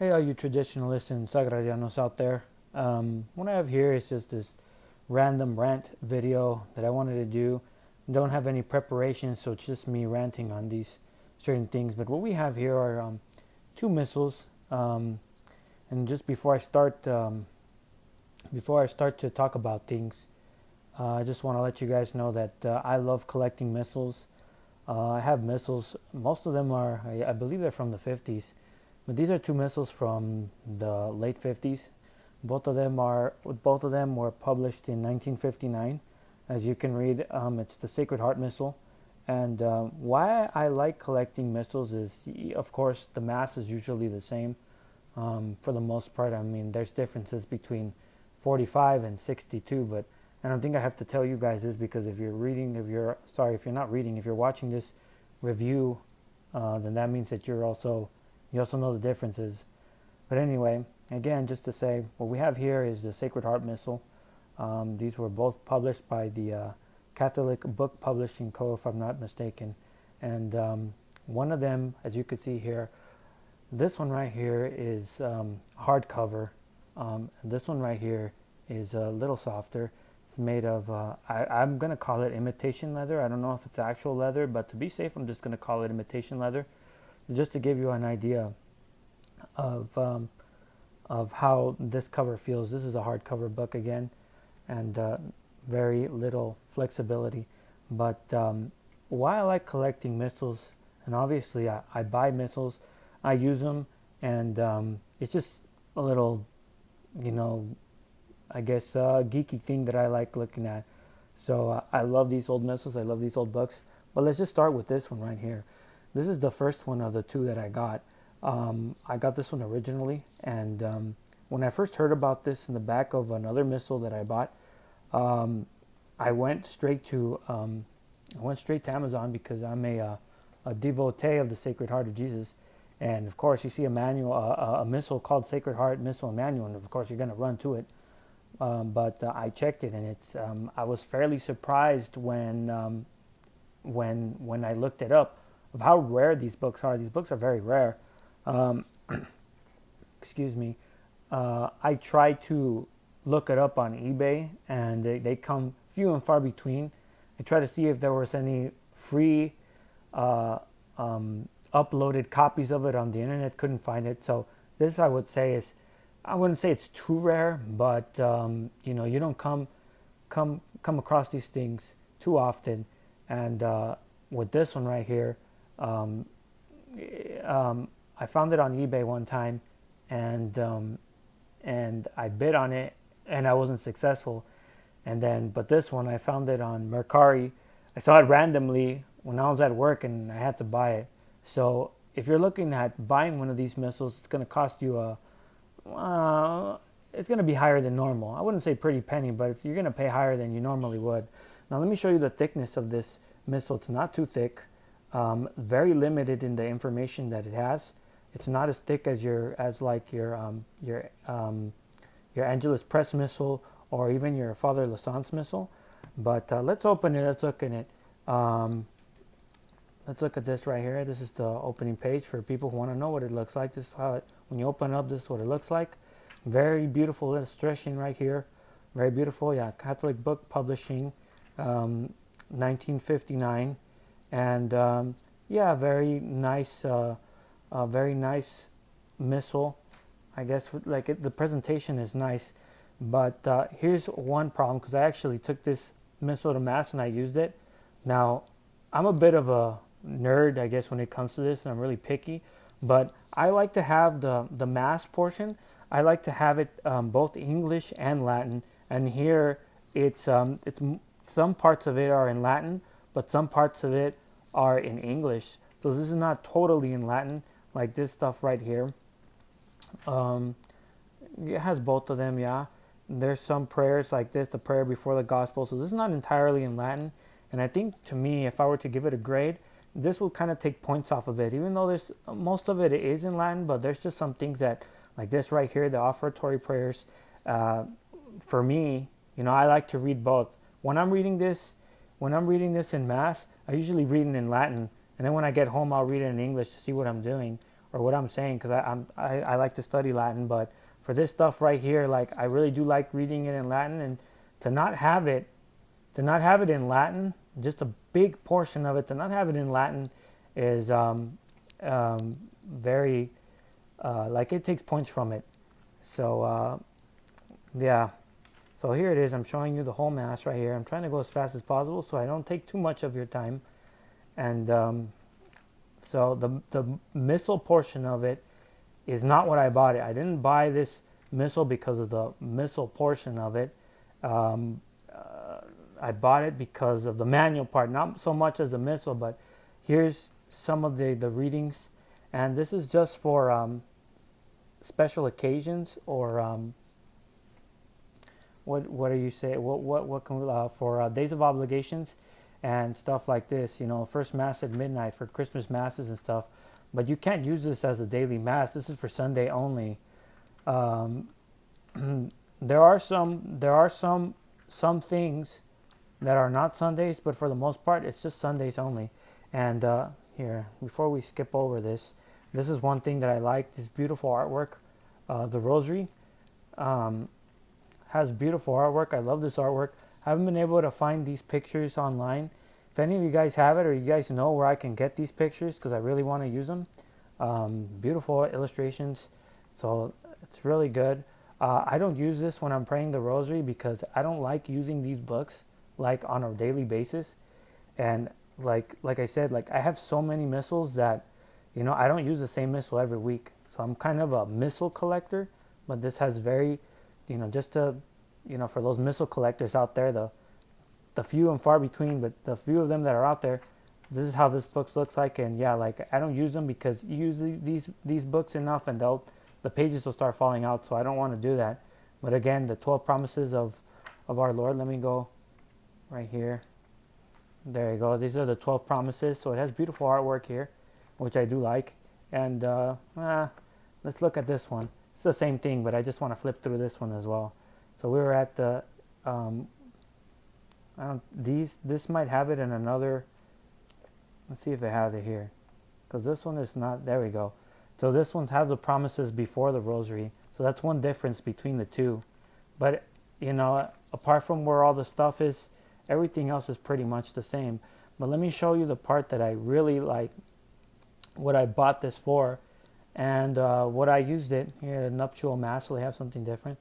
Hey, all you traditionalists and sagradianos out there. What I have here is just this random rant video that I wanted to do. Don't have any preparation, so it's just me ranting on these certain things. But what we have here are two missiles. And just before I start to talk about things, I just want to let you guys know that I love collecting missiles. I have missiles. Most of them are, I believe, they're from the 50s. But these are two missiles from the late 50s. Both of them were published in 1959. As you can read, it's the Sacred Heart missile. And why I like collecting missiles is, of course, the mass is usually the same. For the most part, I mean, there's differences between 45 and 62, but I don't think I have to tell you guys this because if you're reading, if you're not reading, if you're watching this review, then that means that you also know the differences. But anyway, again, just to say, what we have here is the Sacred Heart missile. These were both published by the Catholic Book Publishing Co., if I'm not mistaken. And one of them, as you can see here, this one right here is hardcover. And this one right here is a little softer. It's made of, I'm going to call it imitation leather. I don't know if it's actual leather, but to be safe, I'm just going to call it imitation leather. Just to give you an idea of how this cover feels. This is a hardcover book again, and very little flexibility. But why I like collecting missiles, and obviously I buy missiles, I use them, and it's just a little, I guess, geeky thing that I like looking at. So I love these old missiles. I love these old books. But let's just start with this one right here. This is the first one of the two that I got. I got this one originally, and when I first heard about this in the back of another missile that I bought, I went straight to Amazon because I'm a devotee of the Sacred Heart of Jesus, and of course you see a manual, a missile called Sacred Heart Missile Manual, and of course you're gonna run to it. But I checked it, and it's I was fairly surprised when I looked it up of how rare these books are. These books are very rare. Um, excuse me. I tried to look it up on eBay, and they come few and far between. I tried to see if there was any free uploaded copies of it on the internet. Couldn't find it. So this, I would say, is, I wouldn't say it's too rare, but you don't come across these things too often. And with this one right here, um, I found it on eBay one time, and I bid on it, and I wasn't successful. But this one, I found it on Mercari. I saw it randomly when I was at work, and I had to buy it. So if you're looking at buying one of these missiles, it's going to cost you it's going to be higher than normal. I wouldn't say pretty penny, but you're going to pay higher than you normally would. Now let me show you the thickness of this missile. It's not too thick. Very limited in the information that it has. It's not as thick as your Angelus Press missile or even your Father Lassance missile. But let's open it. Let's look in it. Let's look at this right here. This is the opening page for people who want to know what it looks like. This is how it, when you open it up, this is what it looks like. Very beautiful illustration right here. Very beautiful. Yeah, Catholic Book Publishing, 1959, and yeah, very nice missile. I guess the presentation is nice, but here's one problem, because I actually took this missile to mass and I used it. Now, I'm a bit of a nerd, I guess, when it comes to this, and I'm really picky, but I like to have the mass portion. I like to have it both English and Latin, and here it's some parts of it are in Latin, but some parts of it are in English. So this is not totally in Latin, like this stuff right here. Um, it has both of them, yeah. There's some prayers like this, the prayer before the gospel. So this is not entirely in Latin. And I think, to me, if I were to give it a grade, this will kind of take points off of it. Even though there's most of it is in Latin, but there's just some things that, like this right here, the offertory prayers. Uh, for me, I like to read both. When I'm reading this in mass, I usually read it in Latin, and then when I get home, I'll read it in English to see what I'm doing. or what I'm saying, because I like to study Latin. But for this stuff right here, like I really do like reading it in Latin, and to not have it to not have it in Latin, just a big portion of it, to not have it in Latin is very, like it takes points from it. So, yeah. So here it is. I'm showing you the whole Mass right here. I'm trying to go as fast as possible so I don't take too much of your time. And so the Missal portion of it is not what I bought it. I didn't buy this Missal because of the Missal portion of it. Um, I bought it because of the manual part, not so much as the Missal, but here's some of the readings. And this is just for special occasions, or what do you say? What can we, for days of obligations and stuff like this? You know, first Mass at midnight for Christmas masses and stuff. But you can't use this as a daily Mass. This is for Sunday only. Um, there are some things that are not Sundays, but for the most part, it's just Sundays only. And here, before we skip over this, this is one thing that I like. This beautiful artwork, the Rosary, has beautiful artwork. I love this artwork. I haven't been able to find these pictures online. If any of you guys have it, or you guys know where I can get these pictures, because I really want to use them. Beautiful illustrations, so it's really good. I don't use this when I'm praying the Rosary because I don't like using these books like on a daily basis. And like I said, like I have so many missals that, you know, I don't use the same missal every week. So I'm kind of a missal collector, but this has very, you know, just to, you know, for those missal collectors out there, the few and far between, but the few of them that are out there, this is how this book looks like. And yeah, like I don't use them because you use these books enough and the pages will start falling out. So I don't want to do that. But again, the 12 promises of our Lord. Let me go right here. There you go. These are the 12 promises. So it has beautiful artwork here, which I do like. And let's look at this one. It's the same thing, but I just want to flip through this one as well. So we were at the, this might have it in another, let's see if it has it here. Because this one is not, there we go. So this one has the promises before the Rosary. So that's one difference between the two. But, you know, apart from where all the stuff is, everything else is pretty much the same. But let me show you the part that I really like, what I bought this for, and what I used it. Here, the nuptial Mass, so they have something different.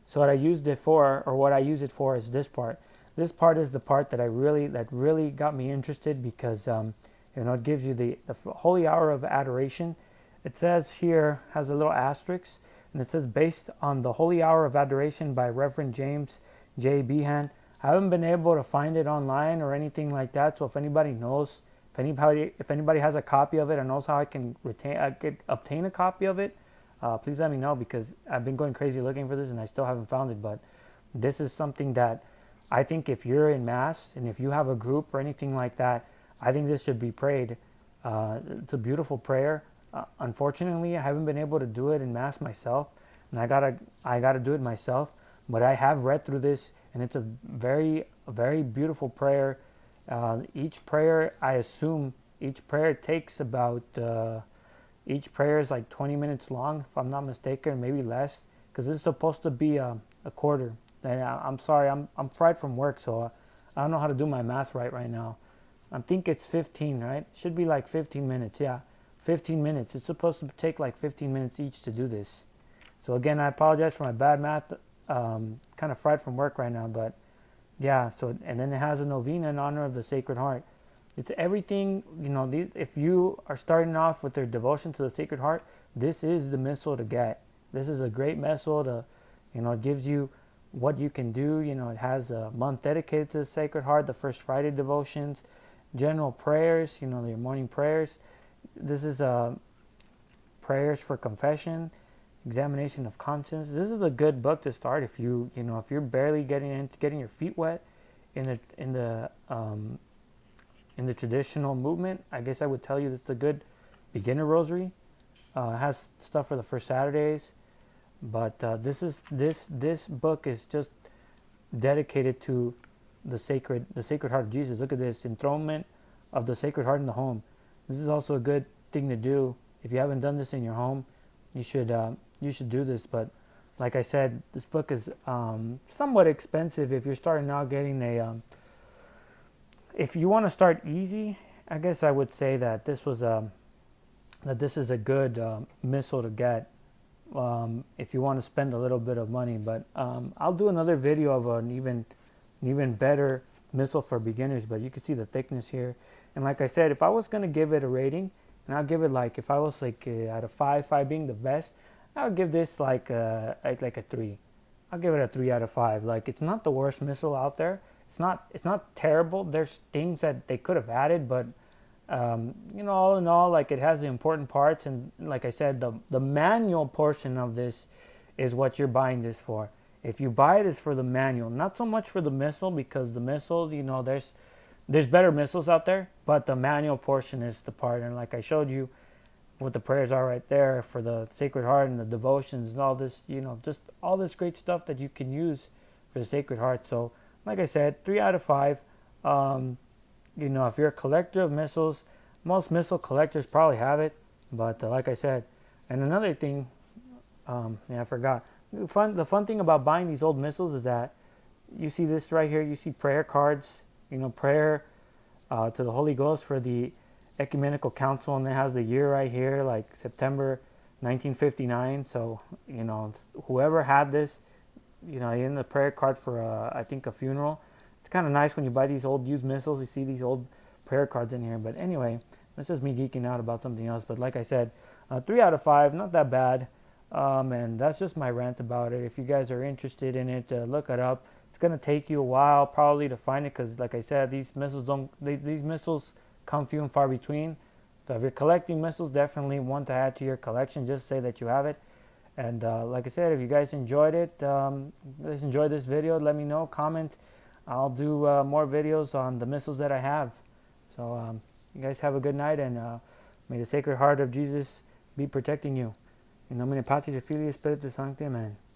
So what I used it for, or what I use it for, is this part. This part is the part that really got me interested because, you know, it gives you the Holy Hour of Adoration. It says here, has a little asterisk, and it says, based on the Holy Hour of Adoration by Reverend James J. Behan. I haven't been able to find it online or anything like that. So if anybody knows, if anybody has a copy of it or knows how I can obtain a copy of it, please let me know, because I've been going crazy looking for this and I still haven't found it. But this is something that I think if you're in Mass and if you have a group or anything like that, I think this should be prayed. It's a beautiful prayer. Unfortunately, I haven't been able to do it in Mass myself, and I gotta do it myself. But I have read through this, and it's a very beautiful prayer. Each prayer, I assume, each prayer takes about, each prayer is like 20 minutes long, if I'm not mistaken, maybe less, because this is supposed to be a quarter. And I'm sorry, I'm fried from work, so I don't know how to do my math right now. I think it's 15, right? Should be like 15 minutes, yeah. 15 minutes. It's supposed to take like 15 minutes each to do this. So again, I apologize for my bad math. Kind of fried from work right now, but yeah. So, and then it has a novena in honor of the Sacred Heart. It's everything, you know. If you are starting off with their devotion to the Sacred Heart, this is the missal to get. This is a great missal to, you know, it gives you what you can do. You know, it has a month dedicated to the Sacred Heart, the First Friday devotions, general prayers, you know, your morning prayers. This is prayers for confession, examination of conscience. This is a good book to start if if you're barely getting your feet wet in the traditional movement. I guess I would tell you this is a good beginner rosary. It has stuff for the first Saturdays, but this book is just dedicated to the Sacred Heart of Jesus. Look at this, enthronement of the Sacred Heart in the home. This is also a good thing to do If you haven't done this in your home, you should do this. But like I said, this book is somewhat expensive if you're starting out getting a. If you want to start easy, I guess I would say that this is a good missal to get if you want to spend a little bit of money. But I'll do another video of an even better missal for beginners. But you can see the thickness here. And like I said, if I was going to give it a rating, and I'll give it like, if I was like out of 5 being the best, I would give this like a 3. I'll give it a 3 out of 5. Like, it's not the worst missal out there. It's not terrible. There's things that they could have added, but all in all, like, it has the important parts. And like I said, the manual portion of this is what you're buying this for. If you buy it, it's for the manual, not so much for the missal, because the missal, there's better missals out there, but the manual portion is the part. And like I showed you, what the prayers are right there for the Sacred Heart and the devotions and all this, just all this great stuff that you can use for the Sacred Heart. So, like I said, 3 out of 5. If you're a collector of missals, most missal collectors probably have it. But like I said, and another thing, I forgot. The fun thing about buying these old missals is that you see this right here. You see prayer cards, prayer to the Holy Ghost for the Ecumenical Council, and it has the year right here, like September 1959. So, whoever had this, in the prayer card for, I think, a funeral. It's kind of nice when you buy these old used missals, you see these old prayer cards in here. But anyway, that's just me geeking out about something else. But like I said, 3 out of 5, not that bad. And that's just my rant about it. If you guys are interested in it, look it up. It's going to take you a while probably to find it, because like I said, these missals come few and far between. So if you're collecting missals, definitely one to add to your collection. Just say that you have it. And like I said, if you guys enjoyed it, enjoyed this video, let me know, comment. I'll do more videos on the missals that I have. So you guys have a good night, and may the Sacred Heart of Jesus be protecting you. In nomine Patris et Filii et Spiritus Sancti. Amen.